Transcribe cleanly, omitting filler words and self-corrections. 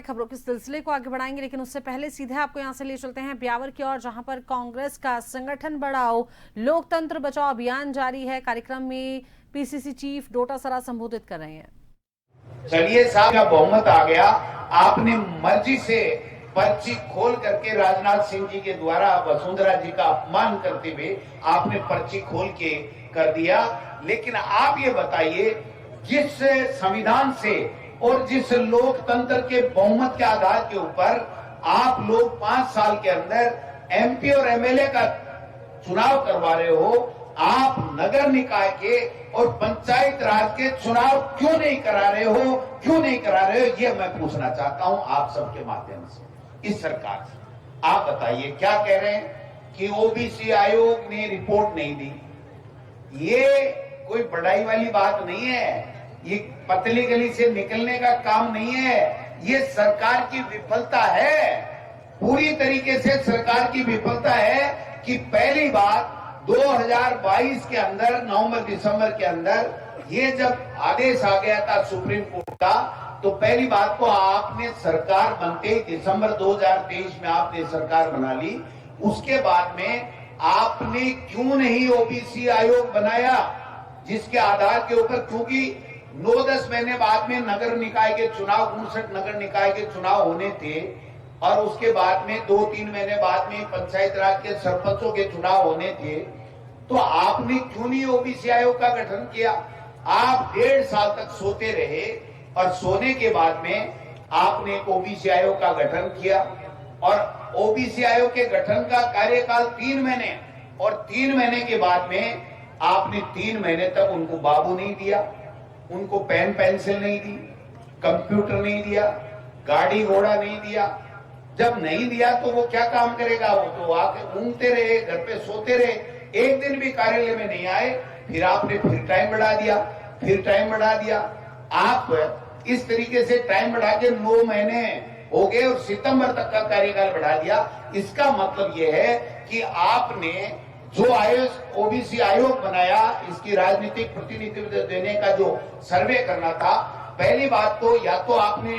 खबरों के सिलसिले को आगे बढ़ाएंगे, लेकिन उससे पहले सीधे आपको यहां से ले चलते हैं ब्यावर की ओर, जहां पर कांग्रेस का संगठन बढ़ाओ लोकतंत्र बचाओ अभियान जारी है। कार्यक्रम में पीसीसी चीफ डोटासरा संबोधित कर रहे हैं। चलिए साहब का बहुमत आ गया, आपने मर्जी से पर्ची खोल करके राजनाथ सिंह जी के द्वारा वसुंधरा जी का अपमान करते हुए आपने पर्ची खोल के कर दिया। लेकिन आप ये बताइए, जिस संविधान से और जिस लोकतंत्र के बहुमत के आधार के ऊपर आप लोग 5 साल के अंदर एमपी और एमएलए का चुनाव करवा रहे हो, आप नगर निकाय के और पंचायत राज के चुनाव क्यों नहीं करा रहे हो, क्यों नहीं करा रहे हो, ये मैं पूछना चाहता हूं आप सबके माध्यम से इस सरकार से। आप बताइए, क्या कह रहे हैं कि ओबीसी आयोग ने रिपोर्ट नहीं दी। ये कोई बड़ाई वाली बात नहीं है, ये पतली गली से निकलने का काम नहीं है, ये सरकार की विफलता है, पूरी तरीके से सरकार की विफलता है कि पहली बात 2022 के अंदर नवंबर दिसंबर के अंदर ये जब आदेश आ गया था सुप्रीम कोर्ट का, तो पहली बात तो आपने सरकार बनते ही दिसंबर 2023 में आपने सरकार बना ली। उसके बाद में आपने क्यों नहीं ओबीसी आयोग बनाया, जिसके आधार के ऊपर, क्योंकि 9-10 महीने बाद में नगर निकाय के चुनाव, 59 नगर निकाय के चुनाव होने थे और उसके बाद में 2-3 महीने बाद में पंचायत राज के सरपंचों के चुनाव होने थे। तो आपने क्यों नहीं ओबीसी आयोग का गठन किया? आप 1.5 साल तक सोते रहे और सोने के बाद में आपने एक ओबीसी आयोग का गठन किया और ओबीसी आयोग के गठन का कार्यकाल 3 महीने और 3 महीने के बाद में आपने 3 महीने तक उनको बाबू नहीं दिया, उनको पेन पेंसिल नहीं दी, कंप्यूटर नहीं दिया, गाड़ी घोड़ा नहीं दिया। जब नहीं दिया तो वो क्या काम करेगा? वो तो आके ऊँगते रहे, घर पे सोते रहे, एक दिन भी कार्यालय में नहीं आए। फिर आपने फिर टाइम बढ़ा दिया, फिर टाइम बढ़ा दिया। आप इस तरीके से टाइम बढ़ा के 9 महीने हो गए और सितंबर तक का कार्यकाल बढ़ा दिया। इसका मतलब यह है कि आपने जो आयोग ओबीसी आयोग बनाया, इसकी राजनीतिक प्रतिनिधित्व देने का जो सर्वे करना था, पहली बात तो या तो आपने